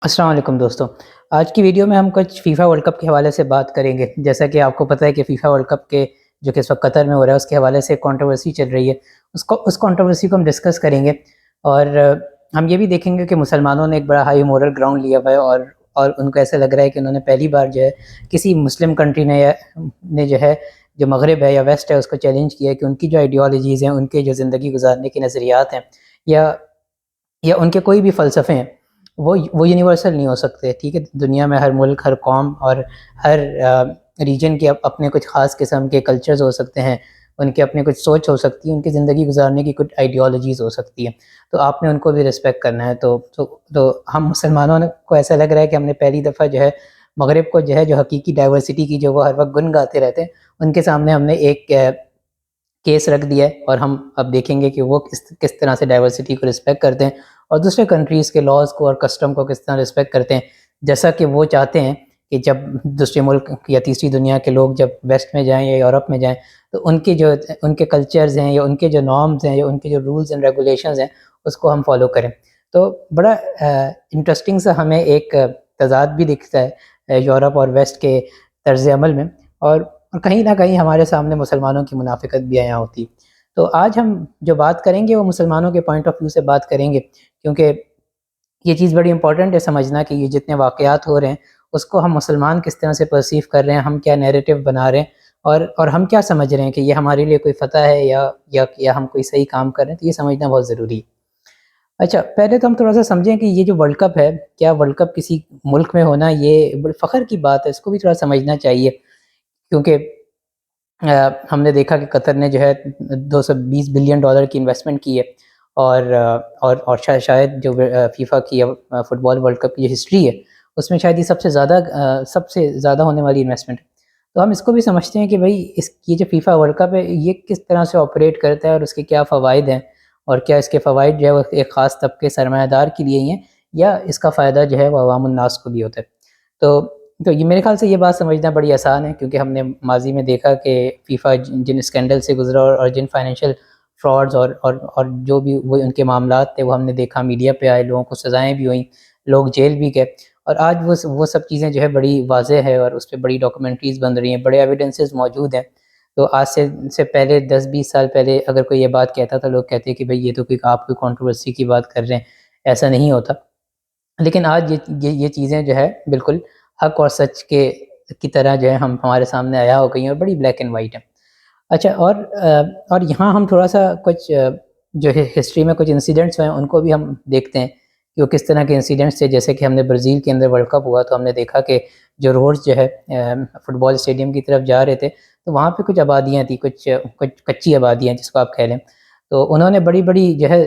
السلام علیکم دوستو. آج کی ویڈیو میں ہم کچھ فیفا ورلڈ کپ کے حوالے سے بات کریں گے. جیسا کہ آپ کو پتہ ہے کہ فیفا ورلڈ کپ کے جو کہ اس وقت قطر میں ہو رہا ہے اس کے حوالے سے کنٹروورسی چل رہی ہے. اس کنٹروورسی کو ہم ڈسکس کریں گے اور ہم یہ بھی دیکھیں گے کہ مسلمانوں نے ایک بڑا ہائی مورل گراؤنڈ لیا ہوا ہے اور ان کو ایسا لگ رہا ہے کہ انہوں نے پہلی بار جو ہے کسی مسلم کنٹری نے جو ہے جو مغرب ہے یا ویسٹ ہے اس کو چیلنج کیا ہے کہ ان کی جو آئیڈیالوجیز ہیں، ان کے جو زندگی گزارنے کے نظریات ہیں یا ان کے کوئی بھی فلسفے ہیں وہ یونیورسل نہیں ہو سکتے. ٹھیک ہے، دنیا میں ہر ملک، ہر قوم اور ہر ریجن کے اپنے کچھ خاص قسم کے کلچرز ہو سکتے ہیں، ان کے اپنے کچھ سوچ ہو سکتی ہے، ان کی زندگی گزارنے کی کچھ آئیڈیالوجیز ہو سکتی ہیں. تو آپ نے ان کو بھی رسپیکٹ کرنا ہے. تو ہم مسلمانوں کو ایسا لگ رہا ہے کہ ہم نے پہلی دفعہ جو ہے مغرب کو جو حقیقی ڈائیورسٹی کی جو وہ ہر وقت گن گاتے رہتے ہیں، ان کے سامنے ہم نے ایک کیس رکھ دیا ہے اور ہم اب دیکھیں گے کہ وہ کس طرح سے ڈائیورسٹی کو رسپیکٹ کرتے ہیں اور دوسرے کنٹریز کے لاز کو اور کسٹم کو کس طرح رسپیکٹ کرتے ہیں. جیسا کہ وہ چاہتے ہیں کہ جب دوسرے ملک یا تیسری دنیا کے لوگ جب ویسٹ میں جائیں یا یورپ میں جائیں تو ان کے کلچرز ہیں یا ان کے جو نارمز ہیں یا ان کے جو رولز اینڈ ریگولیشنز ہیں اس کو ہم فالو کریں. تو بڑا انٹرسٹنگ سا ہمیں ایک تضاد بھی دکھتا ہے یورپ اور ویسٹ کے طرز عمل میں، اور کہیں نہ کہیں ہمارے سامنے مسلمانوں کی منافقت بھی آیا ہوتی. تو آج ہم جو بات کریں گے وہ مسلمانوں کے پوائنٹ آف ویو سے بات کریں گے، کیونکہ یہ چیز بڑی امپورٹنٹ ہے سمجھنا کہ یہ جتنے واقعات ہو رہے ہیں اس کو ہم مسلمان کس طرح سے پرسیو کر رہے ہیں، ہم کیا نیریٹو بنا رہے ہیں اور ہم کیا سمجھ رہے ہیں کہ یہ ہمارے لیے کوئی فتح ہے یا ہم کوئی صحیح کام کر رہے ہیں. تو یہ سمجھنا بہت ضروری ہے. اچھا، پہلے تو ہم تھوڑا سا سمجھیں کہ یہ جو ورلڈ کپ ہے، کیا ورلڈ کپ کسی ملک میں ہونا یہ بڑے فخر کی بات ہے؟ اس کو بھی تھوڑا سمجھنا چاہیے، کیونکہ ہم نے دیکھا کہ قطر نے جو ہے $220 بلین کی انویسٹمنٹ کی ہے اور شاید جو فیفا کی فٹ بال ورلڈ کپ کی جو ہسٹری ہے اس میں شاید یہ سب سے زیادہ ہونے والی انویسٹمنٹ ہے. تو ہم اس کو بھی سمجھتے ہیں کہ بھئی یہ جو فیفا ورلڈ کپ ہے یہ کس طرح سے آپریٹ کرتا ہے اور اس کے کیا فوائد ہیں، اور کیا اس کے فوائد جو ہے وہ ایک خاص طبقے سرمایہ دار کے لیے ہی ہیں یا اس کا فائدہ جو ہے وہ عوام الناس کو بھی ہوتا ہے. تو یہ میرے خیال سے یہ بات سمجھنا بڑی آسان ہے، کیونکہ ہم نے ماضی میں دیکھا کہ فیفا جن اسکینڈل سے گزرا اور جن فائنینشیل فراڈز اور جو بھی وہ ان کے معاملات تھے وہ ہم نے دیکھا، میڈیا پہ آئے، لوگوں کو سزائیں بھی ہوئیں، لوگ جیل بھی گئے، اور آج وہ سب چیزیں جو ہے بڑی واضح ہے اور اس پہ بڑی ڈاکومنٹریز بن رہی ہیں، بڑے ایویڈنسز موجود ہیں. تو آج سے پہلے 10-20 سال پہلے اگر کوئی یہ بات کہتا تھا، لوگ کہتے کہ بھئی یہ تو کوئی آپ کوئی کنٹروورسی کی بات کر رہے ہیں، ایسا نہیں ہوتا. لیکن آج یہ چیزیں جو ہے بالکل حق اور سچ کی طرح جو ہے ہمارے سامنے آیا ہو گئی ہیں اور بڑی بلیک اینڈ وائٹ ہیں. اچھا، اور یہاں ہم تھوڑا سا کچھ جو ہے ہسٹری میں کچھ انسیڈنٹس ہیں ان کو بھی ہم دیکھتے ہیں کہ وہ کس طرح کے انسیڈنٹس تھے. جیسے کہ ہم نے برازیل کے اندر ورلڈ کپ ہوا تو ہم نے دیکھا کہ جو روڈز جو ہے فٹ بال اسٹیڈیم کی طرف جا رہے تھے تو وہاں پہ کچھ آبادیاں تھیں، کچھ کچی آبادیاں جس کو آپ کہہ لیں. تو انہوں نے بڑی بڑی جو ہے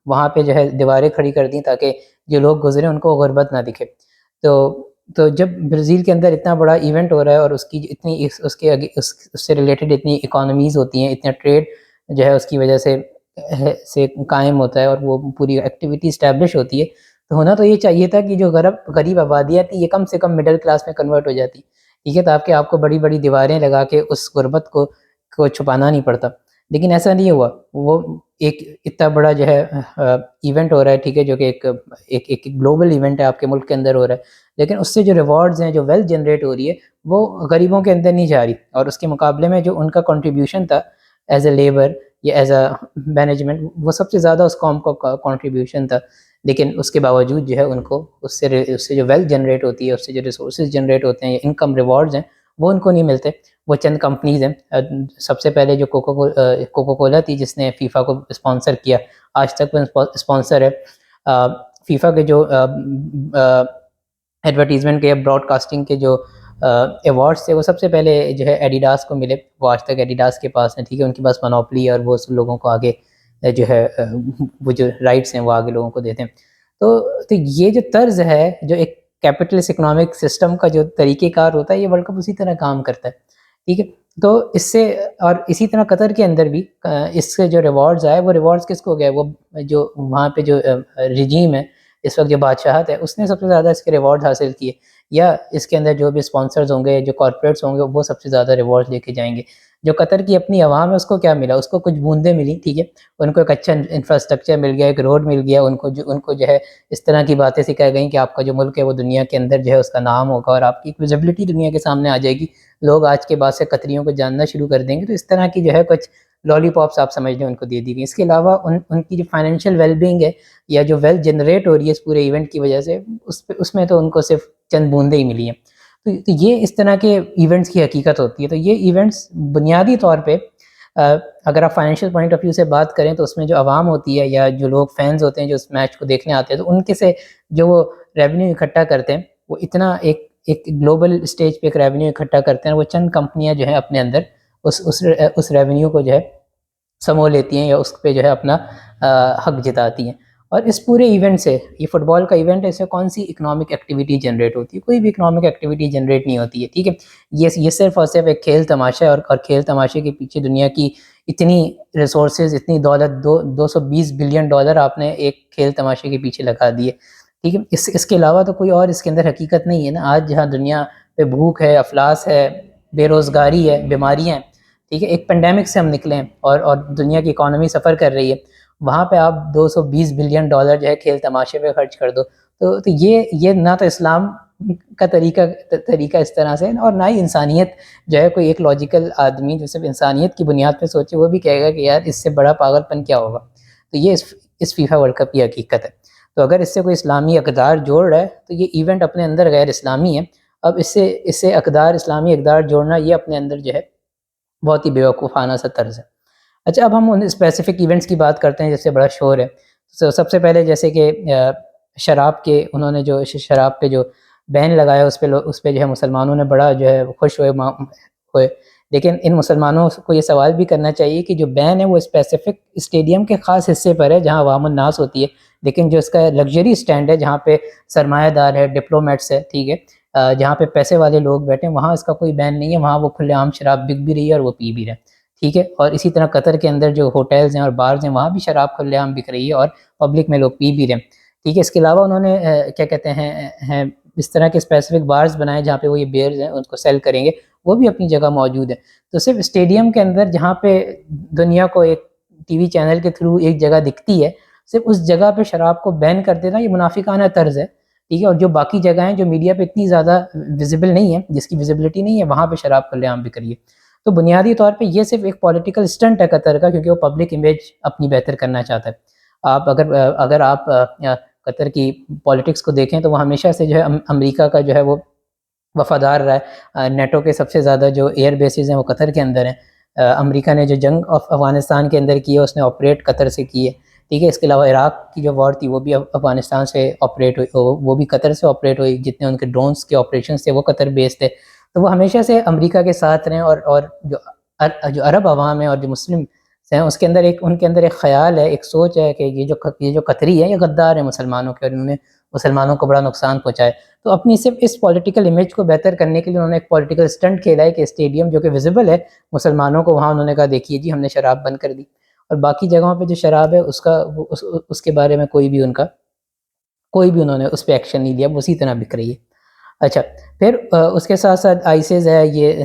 وہاں پہ جو ہے دیواریں کھڑی کر دیں تاکہ جو لوگ گزریں ان کو غربت نہ دکھے. تو جب برازیل کے اندر اتنا بڑا ایونٹ ہو رہا ہے اور اس کی اتنی اس سے ریلیٹڈ اتنی اکانومیز ہوتی ہیں، اتنا ٹریڈ جو ہے اس کی وجہ سے قائم ہوتا ہے اور وہ پوری ایکٹیویٹی اسٹیبلش ہوتی ہے، تو ہونا تو یہ چاہیے تھا کہ جو غریب آبادیاں تھیں یہ کم سے کم مڈل کلاس میں کنورٹ ہو جاتی. ٹھیک ہے، تاکہ آپ کو بڑی بڑی دیواریں لگا کے اس غربت کو چھپانا نہیں پڑتا. لیکن ایسا نہیں ہوا. وہ ایک اتنا بڑا جو ہے ایونٹ ہو رہا ہے، ٹھیک ہے، جو کہ ایک گلوبل ایونٹ ہے، آپ کے ملک کے اندر ہو رہا ہے، لیکن اس سے جو ریوارڈز ہیں، جو ویلتھ جنریٹ ہو رہی ہے وہ غریبوں کے اندر نہیں جا رہی، اور اس کے مقابلے میں جو ان کا کنٹریبیوشن تھا ایز اے لیبر یا ایز اے مینجمنٹ، وہ سب سے زیادہ اس قوم کا کنٹریبیوشن تھا. لیکن اس کے باوجود جو ہے ان کو اس سے جو ویلتھ جنریٹ ہوتی ہے، اس سے جو ریسورسز جنریٹ ہوتے ہیں یا انکم ریوارڈز ہیں وہ ان کو نہیں ملتے. وہ چند کمپنیز ہیں. سب سے پہلے جو کوکو کولا تھی جس نے فیفا کو اسپانسر کیا، آج تک وہ اسپانسر ہے. فیفا کے جو ایڈورٹیزمنٹ کے براڈ کاسٹنگ کے جو ایوارڈس تھے وہ سب سے پہلے جو ہے ایڈیڈاس کو ملے. وہ آج تک ایڈیڈاس کے پاس ہیں، ٹھیک ہے، ان کے پاس منوپلی ہے اور وہ لوگوں کو آگے جو ہے وہ جو رائٹس ہیں وہ آگے لوگوں کو دیتے ہیں. تو یہ جو طرز ہے، جو ایک کیپٹلسٹ اکنامک سسٹم کا جو طریقہ کار ہوتا ہے، یہ ورلڈ کپ اسی طرح کام کرتا ہے. ٹھیک ہے، تو اس سے اور اسی طرح قطر کے اندر بھی اس سے جو ریوارڈز آئے وہ ریوارڈز کس کو گئے؟ وہ جو وہاں پہ جو رجیم ہے اس وقت جو بادشاہت ہے اس نے سب سے زیادہ اس کے ریوارڈ حاصل کیے، یا اس کے اندر جو بھی اسپانسرز ہوں گے، جو کارپوریٹس ہوں گے وہ سب سے زیادہ ریوارڈ لے کے جائیں گے. جو قطر کی اپنی عوام ہے اس کو کیا ملا؟ اس کو کچھ بوندیں ملی، ٹھیک ہے، ان کو ایک اچھا انفراسٹرکچر مل گیا، ایک روڈ مل گیا، ان کو جو ہے اس طرح کی باتیں سکھائی گئیں کہ آپ کا جو ملک ہے وہ دنیا کے اندر جو ہے اس کا نام ہوگا اور آپ کی ایک ویزیبلٹی دنیا کے سامنے آ جائے گی، لوگ آج کے بعد سے قطریوں کو جاننا شروع کر دیں گے۔ تو اس طرح کی جو ہے کچھ لالی پاپس آپ سمجھ لیں ان کو دے دی گئی۔ اس کے علاوہ ان کی جو فائنینشیل ویل بینگ ہے یا جو ویلتھ جنریٹ ہو رہی ہے اس پورے ایونٹ کی وجہ سے، اس میں تو ان کو صرف چند بوندیں ہی ملی ہیں۔ تو یہ اس طرح کے ایونٹس کی حقیقت ہوتی ہے۔ تو یہ ایونٹس بنیادی طور پہ اگر آپ فائنینشیل پوائنٹ آف ویو سے بات کریں تو اس میں جو عوام ہوتی ہے یا جو لوگ فینز ہوتے ہیں جو اس میچ کو دیکھنے آتے ہیں، تو ان کے سے جو وہ ریونیو اکٹھا کرتے ہیں وہ اتنا ایک گلوبل اسٹیج پہ ایک ریونیو اکٹھا کرتے ہیں، وہ چند کمپنیاں جو ہیں اپنے اندر اس ریونیو کو جو ہے سمو لیتی ہیں یا اس پہ جو ہے اپنا حق جتاتی ہیں۔ اور اس پورے ایونٹ سے، یہ فٹ بال کا ایونٹ ہے، اس سے کون سی اکنامک ایکٹیویٹی جنریٹ ہوتی ہے؟ کوئی بھی اکنامک ایکٹیویٹی جنریٹ نہیں ہوتی ہے، ٹھیک ہے۔ یہ صرف اور صرف ایک کھیل تماشا ہے، اور کھیل تماشے کے پیچھے دنیا کی اتنی ریسورسز، اتنی دولت، 220 بلین ڈالر آپ نے ایک کھیل تماشے کے پیچھے لگا دیے، ٹھیک ہے۔ اس کے علاوہ تو کوئی اور اس کے اندر حقیقت نہیں ہے نا۔ آج جہاں دنیا پہ بھوک ہے، افلاس ہے، بے روزگاری ہے، بیماریاں ہیں، ٹھیک ہے، ایک پینڈیمک سے ہم نکلیں اور دنیا کی اکانومی سفر کر رہی ہے، وہاں پہ آپ 220 بلین ڈالر جو ہے کھیل تماشے پہ خرچ کر دو، تو یہ نہ تو اسلام کا طریقہ اس طرح سے، اور نہ ہی انسانیت جو ہے، کوئی ایک لاجیکل آدمی جو صرف انسانیت کی بنیاد پہ سوچے وہ بھی کہے گا کہ یار اس سے بڑا پاگل پن کیا ہوگا۔ تو یہ اس فیفا ورلڈ کپ کی حقیقت ہے۔ تو اگر اس سے کوئی اسلامی اقدار جوڑ رہا ہے تو یہ ایونٹ اپنے اندر غیر اسلامی ہے۔ اب اس سے اسلامی اقدار جوڑنا یہ اپنے اندر جو ہے بہت ہی بیوقوفانہ سا طرز ہے۔ اچھا، اب ہم ان اسپیسیفک ایونٹس کی بات کرتے ہیں جس سے بڑا شور ہے۔ سب سے پہلے جیسے کہ شراب کے، انہوں نے جو شراب پہ جو بین لگایا اس پہ جو ہے مسلمانوں نے بڑا جو ہے خوش ہوئے، لیکن ان مسلمانوں کو یہ سوال بھی کرنا چاہیے کہ جو بین ہے وہ اسپیسیفک اسٹیڈیم کے خاص حصے پر ہے جہاں عوام الناس ہوتی ہے، لیکن جو اس کا لگژری اسٹینڈ ہے جہاں پہ سرمایہ دار ہے، ڈپلومیٹس ہے، ٹھیک ہے، جہاں پہ پیسے والے لوگ بیٹھے ہیں، وہاں اس کا کوئی بین نہیں ہے، وہاں وہ کھلے عام شراب بک بھی رہی ہے اور وہ پی بھی رہے ہیں، ٹھیک ہے۔ اور اسی طرح قطر کے اندر جو ہوٹلز ہیں اور بارز ہیں وہاں بھی شراب کھلے عام بک رہی ہے اور پبلک میں لوگ پی بھی رہے ہیں، ٹھیک ہے۔ اس کے علاوہ انہوں نے کیا کہتے ہیں اس طرح کے اسپیسیفک بارز بنائے جہاں پہ وہ یہ بیئرز ہیں ان کو سیل کریں گے، وہ بھی اپنی جگہ موجود ہے۔ تو صرف اسٹیڈیم کے اندر جہاں پہ دنیا کو ایک ٹی وی چینل کے تھرو ایک جگہ دکھتی ہے، صرف اس جگہ پہ شراب کو بین کر دینا یہ منافقانہ طرز ہے، ٹھیک ہے۔ اور جو باقی جگہیں جو میڈیا پہ اتنی زیادہ ویزیبل نہیں ہے، جس کی ویزیبلٹی نہیں ہے، وہاں پہ شراب کھلے عام بک رہی ہے۔ تو بنیادی طور پہ یہ صرف ایک پولیٹیکل اسٹنٹ ہے قطر کا، کیونکہ وہ پبلک امیج اپنی بہتر کرنا چاہتا ہے۔ آپ اگر آپ قطر کی پولیٹکس کو دیکھیں تو وہ ہمیشہ سے جو ہے امریکہ کا جو ہے وہ وفادار رہا ہے۔ نیٹو کے سب سے زیادہ جو ایئر بیسز ہیں وہ قطر کے اندر ہیں۔ امریکہ نے جو جنگ افغانستان کے اندر کی ہے اس نے آپریٹ قطر سے کی ہے، ٹھیک ہے۔ اس کے علاوہ عراق کی جو وار تھی وہ بھی افغانستان سے آپریٹ ہوئی، وہ بھی قطر سے آپریٹ ہوئی، جتنے ان کے ڈرونز کے آپریشنز تھے وہ قطر بیس تھے۔ تو وہ ہمیشہ سے امریکہ کے ساتھ رہیں، اور جو عرب عوام ہیں اور جو مسلم ہیں اس کے اندر ان کے اندر ایک خیال ہے، ایک سوچ ہے کہ یہ جو قطری ہے یہ غدار ہے مسلمانوں کے، اور انہوں نے مسلمانوں کو بڑا نقصان پہنچایا۔ تو اپنی صرف اس پولیٹیکل امیج کو بہتر کرنے کے لیے انہوں نے ایک پولیٹیکل اسٹنٹ کھیلا ہے کہ اسٹیڈیم جو کہ ویزیبل ہے مسلمانوں کو، وہاں انہوں نے کہا دیکھیے جی ہم نے شراب بند کر دی، اور باقی جگہوں پہ جو شراب ہے اس کے بارے میں کوئی بھی انہوں نے اس پہ ایکشن نہیں لیا، وہ اسی طرح بک رہی ہے۔ اچھا، پھر اس کے ساتھ ساتھ آئیسز ہے، یہ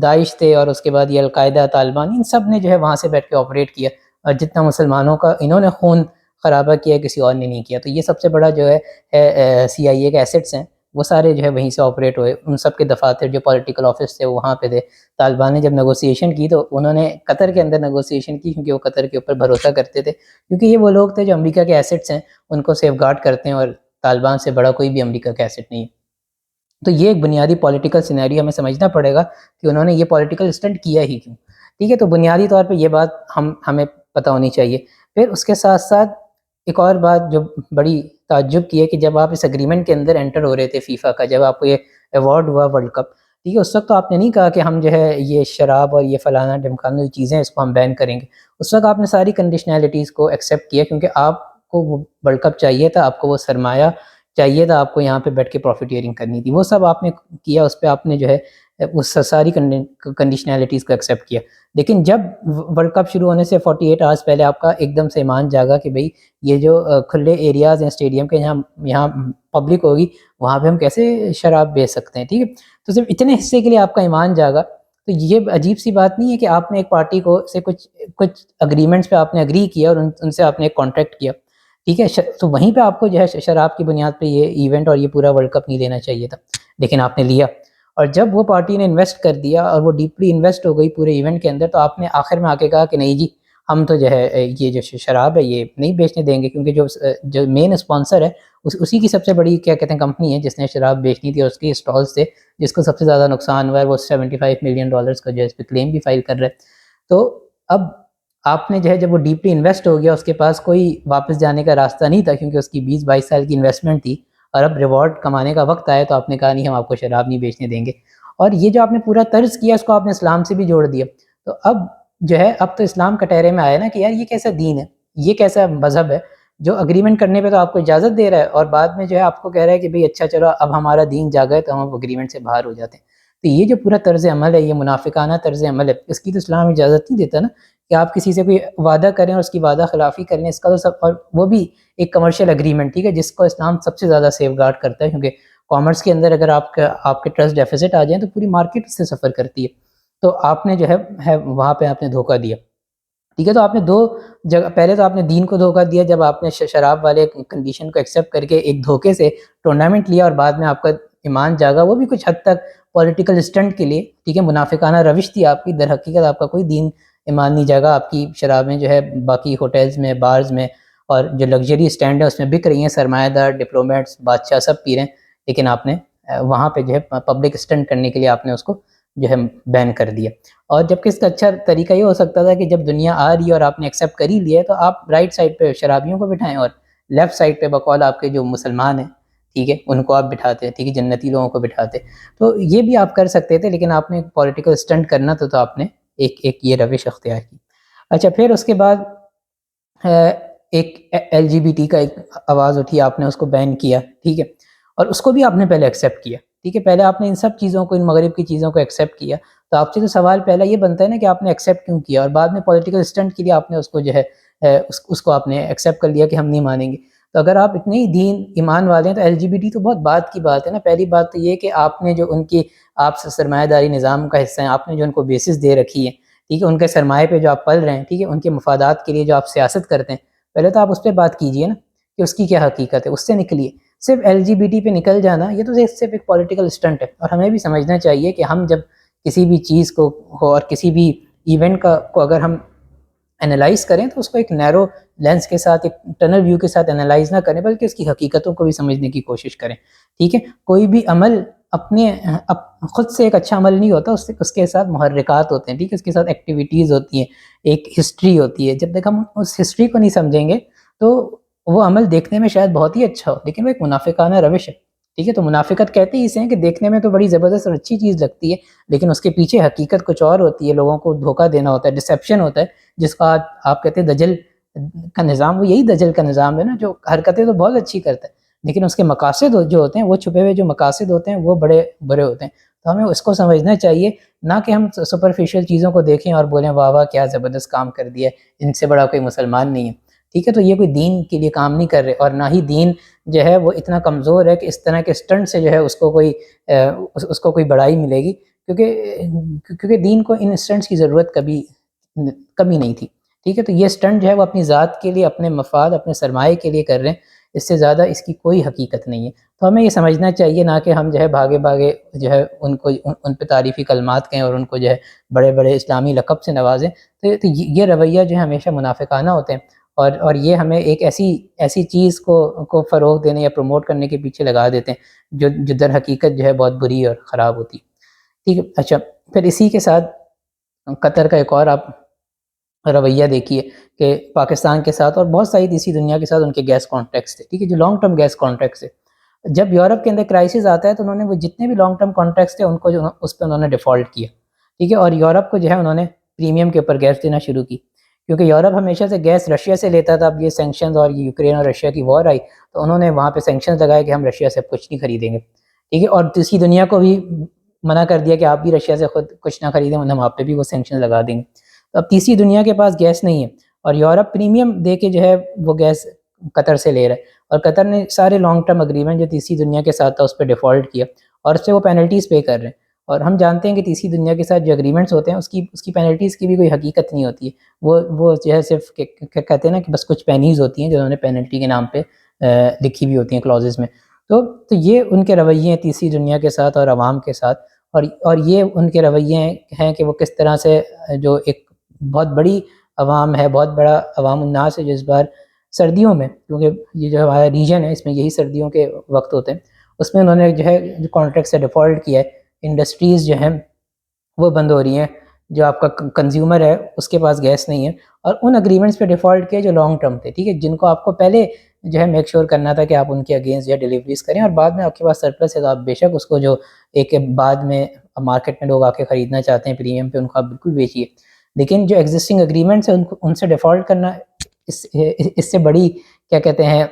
داعش تھے، اور اس کے بعد یہ القاعدہ، طالبان، ان سب نے جو ہے وہاں سے بیٹھ کے آپریٹ کیا، اور جتنا مسلمانوں کا انہوں نے خون خرابہ کیا کسی اور نے نہیں کیا۔ تو یہ سب سے بڑا جو ہے CIA کے ایسٹس ہیں وہ سارے جو ہے وہیں سے آپریٹ ہوئے، ان سب کے دفاتر جو پولیٹیکل آفس تھے وہاں پہ تھے۔ طالبان نے جب نیگوسیشن کی تو انہوں نے قطر کے اندر نیگوسیشن کی، کیونکہ وہ قطر کے اوپر بھروسہ کرتے تھے، کیونکہ یہ وہ لوگ تھے جو امریکہ کے ایسٹس ہیں ان کو سیف گارڈ کرتے ہیں، اور طالبان سے بڑا کوئی بھی امریکہ کا ایسٹ نہیں ہے۔ تو یہ ایک بنیادی پولیٹیکل سینیریو ہمیں سمجھنا پڑے گا کہ انہوں نے یہ پولیٹیکل اسٹنٹ کیا ہی کیوں، ٹھیک ہے۔ تو بنیادی طور پہ یہ بات ہمیں پتہ ہونی چاہیے۔ پھر اس کے ساتھ ساتھ ایک اور بات جو بڑی تعجب کی ہے کہ جب آپ اس اگریمنٹ کے اندر انٹر ہو رہے تھے فیفا کا، جب آپ کو یہ ایوارڈ ہوا ورلڈ کپ، ٹھیک ہے، اس وقت تو آپ نے نہیں کہا کہ ہم جو ہے یہ شراب اور یہ فلانا ڈھمکانا جو چیزیں اس کو ہم بین کریں گے، اس وقت آپ نے ساری کنڈیشنلٹیز کو ایکسیپٹ کیا، کیونکہ آپ کو وہ ورلڈ کپ چاہیے تھا، آپ کو وہ سرمایہ چاہیے تھا، آپ کو یہاں پہ بیٹھ کے پروفیٹیئرنگ کرنی تھی، وہ سب آپ نے کیا، اس پہ آپ نے جو ہے اس ساری کنڈیشنلٹیز کو ایکسیپٹ کیا۔ لیکن جب ورلڈ کپ شروع ہونے سے 48 آورس پہلے آپ کا ایک دم سے ایمان جاگا کہ بھئی یہ جو کھلے ایریاز ہیں اسٹیڈیم کے یہاں پبلک ہوگی، وہاں پہ ہم کیسے شراب بیچ سکتے ہیں، ٹھیک ہے۔ تو صرف اتنے حصے کے لیے آپ کا ایمان جاگا، تو یہ عجیب سی بات نہیں ہے کہ آپ نے ایک پارٹی کو سے کچھ اگریمنٹس پہ آپ نے اگری کیا اور ان سے آپ نے ایک کانٹریکٹ کیا، ٹھیک ہے، تو وہیں پہ آپ کو جو ہے شراب کی بنیاد پہ یہ ایونٹ اور یہ پورا ورلڈ کپ نہیں لینا چاہیے تھا، لیکن آپ نے لیا۔ اور جب وہ پارٹی نے انویسٹ کر دیا اور وہ ڈیپلی انویسٹ ہو گئی پورے ایونٹ کے اندر، تو آپ نے آخر میں آ کے کہا کہ نہیں جی ہم تو جو ہے یہ جو شراب ہے یہ نہیں بیچنے دیں گے، کیونکہ جو مین اسپانسر ہے اسی کی سب سے بڑی کیا کہتے ہیں کمپنی ہے جس نے شراب بیچنی تھی، اور اس کی اسٹالز سے جس کو سب سے زیادہ نقصان ہوا ہے، وہ $75 ملین کا جو ہے اس پہ کلیم بھی فائل کر رہے ہیں۔ تو اب آپ نے جو ہے جب وہ ڈیپلی انویسٹ ہو گیا، اس کے پاس کوئی واپس جانے کا راستہ نہیں تھا، کیونکہ اس کی 20-22 سال کی انویسٹمنٹ تھی، اور اب ریوارڈ کمانے کا وقت آیا تو آپ نے کہا نہیں ہم آپ کو شراب نہیں بیچنے دیں گے۔ اور یہ جو آپ نے پورا طرز کیا اس کو آپ نے اسلام سے بھی جوڑ دیا۔ تو اب جو ہے اب تو اسلام کٹہرے میں آیا نا کہ یار یہ کیسا دین ہے، یہ کیسا مذہب ہے جو اگریمنٹ کرنے پہ تو آپ کو اجازت دے رہا ہے اور بعد میں جو ہے آپ کو کہہ رہا ہے کہ بھئی اچھا چلو اب ہمارا دین جاگا ہے تو ہم اگریمنٹ سے باہر ہو جاتے ہیں۔ تو یہ جو پورا طرز عمل ہے، یہ منافقانہ طرز عمل ہے، اس کی تو اسلام اجازت نہیں دیتا نا کہ آپ کسی سے کوئی وعدہ کریں اور اس کی وعدہ خلافی کریں، اس کا تو سب، اور وہ بھی ایک کمرشل اگریمنٹ، ٹھیک ہے، جس کو اسلام سب سے زیادہ سیف گارڈ کرتا ہے، کیونکہ کامرس کے اندر اگر آپ کے ٹرسٹ ڈیفیسٹ آ جائیں تو پوری مارکیٹ اس سے سفر کرتی ہے۔ تو آپ نے جو ہے وہاں پہ آپ نے دھوکہ دیا، ٹھیک ہے۔ تو آپ نے دو جگہ، پہلے تو آپ نے دین کو دھوکہ دیا جب آپ نے شراب والے کنڈیشن کو ایکسیپٹ کر کے ایک دھوکے سے ٹورنامنٹ لیا، اور بعد میں آپ کا ایمان جاگا، وہ بھی کچھ حد تک پولیٹیکل اسٹنٹ کے لیے، ٹھیک ہے، منافقانہ روش تھی آپ کی، در حقیقت آپ کا کوئی دین ایمان نہیں جاگا، آپ کی شرابیں جو ہے باقی ہوٹلز میں، بارز میں اور جو لگژری اسٹینڈ ہے اس میں بک رہی ہیں، سرمایہ دار، ڈپلومیٹس، بادشاہ سب پی رہے ہیں، لیکن آپ نے وہاں پہ جو ہے پبلک اسٹنٹ کرنے کے لیے آپ نے اس کو جو ہے بین کر دیا۔ اور جبکہ اس کا اچھا طریقہ یہ ہو سکتا تھا کہ جب دنیا آ رہی ہے اور آپ نے ایکسیپٹ کر ہی لیا ہے تو آپ رائٹ سائڈ پہ شرابیوں کو بٹھائیں اور لیفٹ سائڈ پہ بقول آپ کے جو مسلمان ہیں، ٹھیک ہے، ان کو آپ بٹھاتے ہیں، ٹھیک ہے، جنتی لوگوں کو بٹھاتے۔ تو یہ بھی آپ کر سکتے تھے، لیکن آپ نے پولیٹیکل اسٹنٹ کرنا تھا تو آپ نے ایک یہ روش اختیار کی۔ اچھا، پھر اس کے بعد ایک LGBT کا ایک آواز اٹھی، آپ نے اس کو بین کیا، ٹھیک ہے، اور اس کو بھی آپ نے پہلے ایکسیپٹ کیا، ٹھیک ہے، پہلے آپ نے ان سب چیزوں کو، ان مغرب کی چیزوں کو ایکسیپٹ کیا۔ تو آپ سے تو سوال پہلا یہ بنتا ہے نا کہ آپ نے ایکسیپٹ کیوں کیا، اور بعد میں پولیٹیکل اسٹنٹ کے لیے آپ نے اس کو جو ہے اس کو آپ نے ایکسیپٹ کر لیا کہ ہم نہیں مانیں گے۔ تو اگر آپ اتنے ہی دین ایمان والے ہیں تو LGBT تو بہت بات کی بات ہے نا۔ پہلی بات تو یہ کہ آپ نے جو ان کی، آپ سے سرمایہ داری نظام کا حصہ ہیں، آپ نے جو ان کو بیسس دے رکھی ہے، ٹھیک ہے، ان کے سرمایہ پہ جو آپ پل رہے ہیں، ٹھیک ہے، ان کے مفادات کے لیے جو آپ سیاست کرتے ہیں، پہلے تو آپ اس پہ بات کیجئے نا کہ اس کی کیا حقیقت ہے، اس سے نکلیے۔ صرف LGBT پہ نکل جانا یہ تو صرف ایک پولیٹیکل اسٹنٹ ہے، اور ہمیں بھی سمجھنا چاہیے کہ ہم جب کسی بھی چیز کو اور کسی بھی ایونٹ کو اگر ہم انالائز کریں تو اس کو ایک نیرو لینس کے ساتھ، ایک ٹنل ویو کے ساتھ انالائز نہ کریں، بلکہ اس کی حقیقتوں کو بھی سمجھنے کی کوشش کریں، ٹھیک ہے۔ کوئی بھی عمل اپنے خود سے ایک اچھا عمل نہیں ہوتا، اس کے ساتھ محرکات ہوتے ہیں، ٹھیک ہے، اس کے ساتھ ایکٹیویٹیز ہوتی ہیں، ایک ہسٹری ہوتی ہے۔ جب تک ہم اس ہسٹری کو نہیں سمجھیں گے تو وہ عمل دیکھنے میں شاید بہت ہی اچھا ہو، لیکن وہ ایک منافقانہ روش ہے، ٹھیک ہے۔ تو منافقت کہتے ہی اسے ہیں کہ دیکھنے میں تو بڑی زبردست اور اچھی چیز لگتی ہے، لیکن اس کے پیچھے حقیقت کچھ اور ہوتی ہے، لوگوں کو دھوکہ دینا ہوتا ہے، ڈسیپشن ہوتا ہے، جس کا آپ کہتے ہیں دجل کا نظام۔ وہ یہی دجل کا نظام ہے نا، جو حرکتیں تو بہت اچھی کرتا ہے لیکن اس کے مقاصد جو ہوتے ہیں، وہ چھپے ہوئے جو مقاصد ہوتے ہیں وہ بڑے برے ہوتے ہیں۔ تو ہمیں اس کو سمجھنا چاہیے، نہ کہ ہم سپرفیشل چیزوں کو دیکھیں اور بولیں واہ واہ کیا زبردست کام کر دیا ہے، ان سے بڑا کوئی مسلمان نہیں ہے، ٹھیک ہے۔ تو یہ کوئی دین کے لیے کام نہیں کر رہے، اور نہ ہی دین جو ہے وہ اتنا کمزور ہے کہ اس طرح کے اسٹنٹ سے جو ہے اس کو کوئی بڑائی ملے گی، کیونکہ دین کو ان اسٹنٹس کی ضرورت کبھی نہیں تھی، ٹھیک ہے۔ تو یہ اسٹنٹ جو ہے وہ اپنی ذات کے لیے، اپنے مفاد، اپنے سرمایے کے لیے کر رہے ہیں، اس سے زیادہ اس کی کوئی حقیقت نہیں ہے۔ تو ہمیں یہ سمجھنا چاہیے، نہ کہ ہم جو ہے بھاگے جو ہے ان پہ تعریفی کلمات کہیں اور ان کو جو ہے بڑے بڑے اسلامی لقب سے نوازیں۔ تو یہ رویہ جو ہے ہمیشہ منافقانہ ہوتے ہیں، اور یہ ہمیں ایک ایسی چیز کو فروغ دینے یا پروموٹ کرنے کے پیچھے لگا دیتے ہیں جو در حقیقت جو ہے بہت بری اور خراب ہوتی، ٹھیک ہے۔ اچھا، پھر اسی کے ساتھ قطر کا ایک اور آپ رویہ دیکھیے کہ پاکستان کے ساتھ اور بہت ساری تیسری دنیا کے ساتھ ان کے گیس کانٹریکٹس تھے، ٹھیک ہے، جو لانگ ٹرم گیس کانٹریکٹس تھے۔ جب یورپ کے اندر کرائسس آتا ہے تو انہوں نے وہ جتنے بھی لانگ ٹرم کانٹریکٹس تھے ان کو جو اس پہ انہوں نے ڈیفالٹ کیا، ٹھیک ہے، اور یورپ کو جو ہے انہوں نے پریمیم کے اوپر گیس دینا شروع کی، کیونکہ یورپ ہمیشہ سے گیس رشیا سے لیتا تھا۔ اب یہ سینکشنز اور یہ یوکرین اور رشیا کی وار آئی تو انہوں نے وہاں پہ سینکشنز لگائے کہ ہم رشیا سے کچھ نہیں خریدیں گے، ٹھیک ہے، اور تیسری دنیا کو بھی منع کر دیا کہ آپ بھی رشیا سے خود کچھ نہ خریدیں، ہم آپ پہ بھی وہ سینکشن لگا دیں گے۔ تو اب تیسری دنیا کے پاس گیس نہیں ہے اور یورپ پریمیم دے کے جو ہے وہ گیس قطر سے لے رہا ہے، اور قطر نے سارے لانگ ٹرم اگریمنٹ جو تیسری دنیا کے ساتھ تھا اس پہ ڈیفالٹ کیا، اور اس سے وہ پینلٹیز پے کر رہے ہیں۔ اور ہم جانتے ہیں کہ تیسری دنیا کے ساتھ جو اگریمنٹس ہوتے ہیں اس کی پینلٹیز کی بھی کوئی حقیقت نہیں ہوتی ہے، وہ جو ہے صرف کہتے ہیں نا کہ بس کچھ پینیز ہوتی ہیں جو انہوں نے پینلٹی کے نام پہ لکھی ہوئی ہوتی ہیں کلازز میں. تو یہ ان کے رویے ہیں تیسری دنیا کے ساتھ اور عوام کے ساتھ، اور یہ ان کے رویے ہیں کہ وہ کس طرح سے جو ایک بہت بڑی عوام ہے، بہت بڑا عوام الناس ہے جو اس بار سردیوں میں، کیونکہ یہ جو ہمارا ریجن ہے اس میں یہی سردیوں کے وقت ہوتے ہیں، اس میں انہوں نے جو ہے جو کانٹریکٹ سے ڈیفالٹ کیا ہے. انڈسٹریز جو ہیں وہ بند ہو رہی ہیں، جو آپ کا کنزیومر ہے اس کے پاس گیس نہیں ہے، اور ان اگریمنٹس پہ ڈیفالٹ کیا جو لانگ ٹرم تھے، ٹھیک ہے، جن کو آپ کو پہلے جو ہے میک شور کرنا تھا کہ آپ ان کے اگینسٹ جو ہے ڈیلیوریز کریں، اور بعد میں آپ کے پاس سرپلس ہے تو آپ بے شک اس کو جو ایک بعد میں مارکیٹ میں لوگ آ کے خریدنا چاہتے ہیں پریمیم پہ، ان کو آپ بالکل بیچیے. لیکن جو ایگزسٹنگ اگریمنٹس ہیں ان سے ڈیفالٹ کرنا، اس سے بڑی کیا کہتے ہیں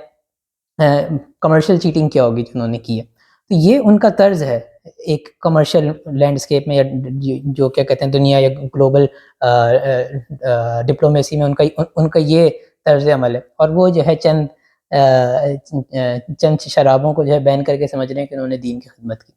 کمرشل چیٹنگ کیا ہوگی جنہوں نے کی ہے. تو یہ ان کا طرز ہے ایک کمرشل لینڈسکیپ میں، یا جو کیا کہتے ہیں دنیا یا گلوبل ڈپلومیسی میں ان کا یہ طرز عمل ہے. اور وہ جو ہے چند شرابوں کو جو ہے بین کر کے سمجھ رہے ہیں کہ انہوں نے دین کی خدمت کی.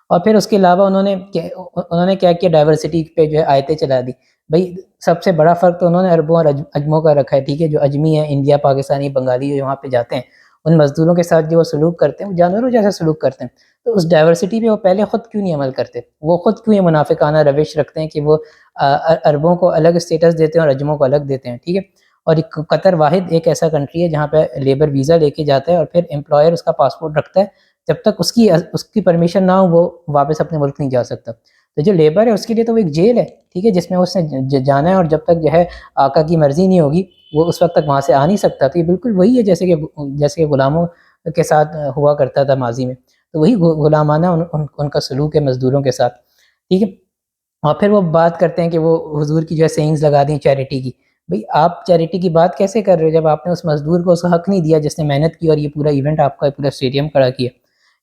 اور پھر اس کے علاوہ انہوں نے کیا کیا، ڈائیورسٹی پہ جو ہے آیتیں چلا دی. بھائی سب سے بڑا فرق تو انہوں نے عربوں اور اجموں کا رکھا ہے، ٹھیک ہے، جو اجمی ہیں، انڈیا، پاکستانی، بنگالی جو وہاں پہ جاتے ہیں، ان مزدوروں کے ساتھ جو وہ سلوک کرتے ہیں وہ جانوروں جیسا سلوک کرتے ہیں. تو اس ڈائیورسٹی پہ وہ پہلے خود کیوں نہیں عمل کرتے؟ وہ خود کیوں یہ منافقانہ روش رکھتے ہیں کہ وہ عربوں کو الگ اسٹیٹس دیتے ہیں اور اجموں کو الگ دیتے ہیں، ٹھیک ہے. اور قطر واحد ایک ایسا کنٹری ہے جہاں پہ لیبر ویزا لے کے جاتا ہے اور پھر امپلائر اس کا پاسپورٹ رکھتا ہے، جب تک اس کی پرمیشن نہ ہو وہ واپس اپنے ملک نہیں جا سکتا. تو جو لیبر ہے اس کے لیے تو وہ ایک جیل ہے، ٹھیک ہے، جس میں اس نے جانا ہے، اور جب تک جو ہے آقا کی مرضی نہیں ہوگی وہ اس وقت تک وہاں سے آ نہیں سکتا. تو یہ بالکل وہی ہے جیسے کہ غلاموں کے ساتھ ہوا کرتا تھا ماضی میں. تو وہی غلامانہ ان کا سلوک ہے مزدوروں کے ساتھ، ٹھیک ہے. اور پھر وہ بات کرتے ہیں کہ وہ حضور کی جو ہے سینگز لگا دیں چیریٹی کی. بھئی آپ چیریٹی کی بات کیسے کر رہے ہو جب آپ نے اس مزدور کو اس حق نہیں دیا جس نے محنت کی اور یہ پورا ایونٹ آپ کا پورا اسٹیڈیم کھڑا کیا،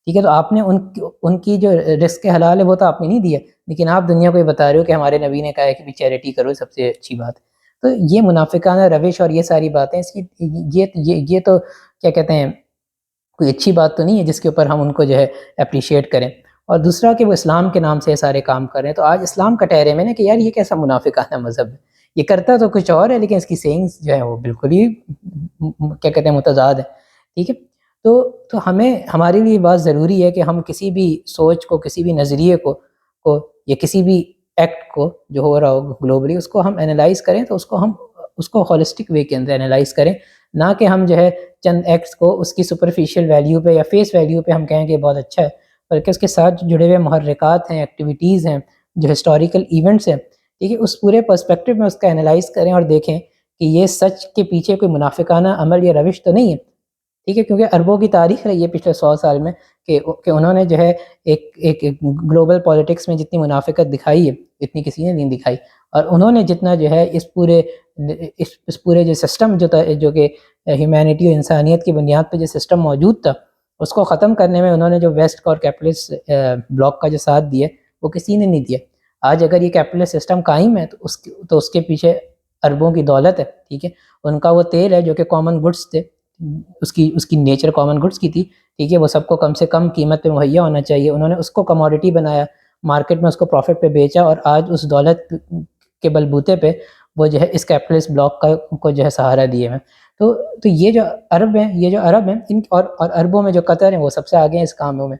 ٹھیک ہے. تو آپ نے ان کی جو رزق حلال ہے وہ تو آپ نے نہیں دیا، لیکن آپ دنیا کو یہ بتا رہے ہو کہ ہمارے نبی نے کہا ہے کہ چیریٹی کرو، سب سے اچھی بات. تو یہ منافقانہ روش اور یہ ساری باتیں اس کی یہ تو کیا کہتے ہیں کوئی اچھی بات تو نہیں ہے جس کے اوپر ہم ان کو جو ہے اپریشیٹ کریں. اور دوسرا کہ وہ اسلام کے نام سے سارے کام کر رہے ہیں. تو آج اسلام کا ٹہرے میں نا کہ یار یہ کیسا منافقانہ مذہب ہے، یہ کرتا تو کچھ اور ہے لیکن اس کی سینگز جو ہے وہ بالکل ہی کیا کہتے ہیں متضاد ہے، ٹھیک ہے. تو ہمارے لیے بات ضروری ہے کہ ہم کسی بھی سوچ کو، کسی بھی نظریے کو یا کسی بھی ایکٹ کو جو ہو رہا ہو گلوبلی، اس کو ہم انالائز کریں تو اس کو ہولسٹک وے کے اندر انالائز کریں، نہ کہ ہم جو ہے چند ایکٹس کو اس کی سپرفیشل ویلیو پہ یا فیس ویلیو پہ ہم کہیں کہ بہت اچھا ہے، بلکہ اس کے ساتھ جڑے ہوئے محرکات ہیں، ایکٹیویٹیز ہیں، جو ہسٹوریکل ایونٹس ہیں، ٹھیک ہے، اس پورے پرسپیکٹو میں اس کا انالائز کریں اور دیکھیں کہ یہ سچ کے پیچھے کوئی منافقانہ عمل یا روش تو نہیں ہے، ٹھیک ہے. کیونکہ عربوں کی تاریخ رہی ہے پچھلے 100 سال میں کہ انہوں نے جو ہے ایک گلوبل پالیٹکس میں جتنی منافقت دکھائی ہے اتنی کسی نے نہیں دکھائی. اور انہوں نے جتنا جو ہے اس پورے جو سسٹم جو کہ ہیومینٹی اور انسانیت کی بنیاد پہ جو سسٹم موجود تھا اس کو ختم کرنے میں انہوں نے جو ویسٹ اور کیپٹلسٹ بلاک کا جو ساتھ دیا وہ کسی نے نہیں دیا. آج اگر یہ کیپٹلسٹ سسٹم قائم ہے تو اس کے پیچھے اربوں کی دولت ہے، ٹھیک ہے. ان کا وہ تیل ہے جو کہ کامن گڈس تھے، اس کی نیچر کامن گڈس کی تھی، ٹھیک ہے، وہ سب کو کم سے کم قیمت پہ مہیا ہونا چاہیے. انہوں نے اس کو کموڈٹی بنایا، مارکیٹ میں اس کو پروفٹ پہ بیچا، اور آج اس دولت کے بلبوتے پہ وہ جو ہے اس کیپٹلسٹ بلاک کو جو ہے سہارا دیے ہیں. تو یہ جو عرب ہیں اور عربوں میں جو قطر ہیں وہ سب سے آگے ہیں اس کاموں میں.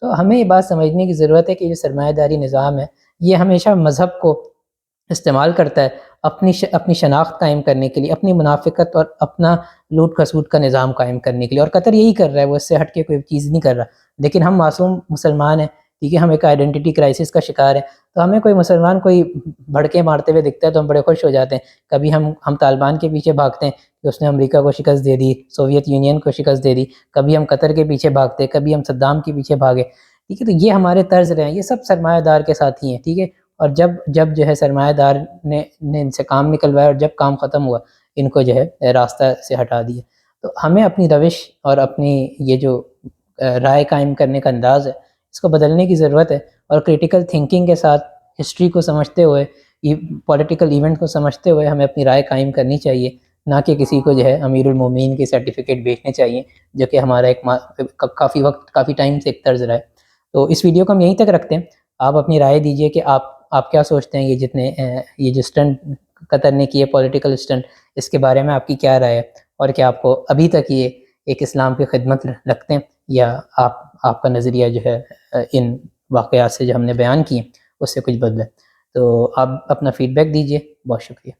تو ہمیں یہ بات سمجھنے کی ضرورت ہے کہ یہ سرمایہ داری نظام ہے یہ ہمیشہ مذہب کو استعمال کرتا ہے اپنی شناخت قائم کرنے کے لیے، اپنی منافقت اور اپنا لوٹ کھسوٹ کا نظام قائم کرنے کے لیے. اور قطر یہی کر رہا ہے، وہ اس سے ہٹ کے کوئی چیز نہیں کر رہا. لیکن ہم معصوم مسلمان ہیں، ٹھیک ہے، ہم ایک آئیڈینٹی کرائسس کا شکار ہیں. تو ہمیں کوئی مسلمان کوئی بھڑکے مارتے ہوئے دکھتا ہے تو ہم بڑے خوش ہو جاتے ہیں. کبھی ہم طالبان کے پیچھے بھاگتے ہیں کہ اس نے امریکہ کو شکست دے دی، سوویت یونین کو شکست دے دی. کبھی ہم قطر کے پیچھے بھاگتے، کبھی ہم صدام کے پیچھے بھاگے، ٹھیک ہے. تو یہ ہمارے طرز رہے ہیں، یہ سب سرمایہ دار کے ساتھ ہی ہیں، ٹھیک ہے. اور جب جو ہے سرمایہ دار نے ان سے کام نکلوایا اور جب کام ختم ہوا ان کو جو ہے راستہ سے ہٹا دیا. تو ہمیں اپنی روش اور اپنی یہ جو رائے قائم کرنے کا انداز ہے اس کو بدلنے کی ضرورت ہے. اور کریٹیکل تھنکنگ کے ساتھ ہسٹری کو سمجھتے ہوئے، پولیٹیکل ایونٹ کو سمجھتے ہوئے ہمیں اپنی رائے قائم کرنی چاہیے، نہ کہ کسی کو جو ہے امیر المومنین کی سرٹیفکیٹ بیچنے چاہیے، جو کہ ہمارا کافی ٹائم سے ایک طرز رہا ہے. تو اس ویڈیو کو ہم یہیں تک رکھتے ہیں. آپ اپنی رائے دیجئے کہ آپ کیا سوچتے ہیں، یہ جو اسٹنٹ قطر نے کیے پولیٹیکل اسٹنٹ، اس کے بارے میں آپ کی کیا رائے ہے، اور کیا آپ کو ابھی تک یہ ایک اسلام کی خدمت رکھتے ہیں، یا آپ کا نظریہ جو ہے ان واقعات سے جو ہم نے بیان کیے اس سے کچھ بدلا ہے؟ تو آپ اپنا فیڈ بیک دیجئے. بہت شکریہ.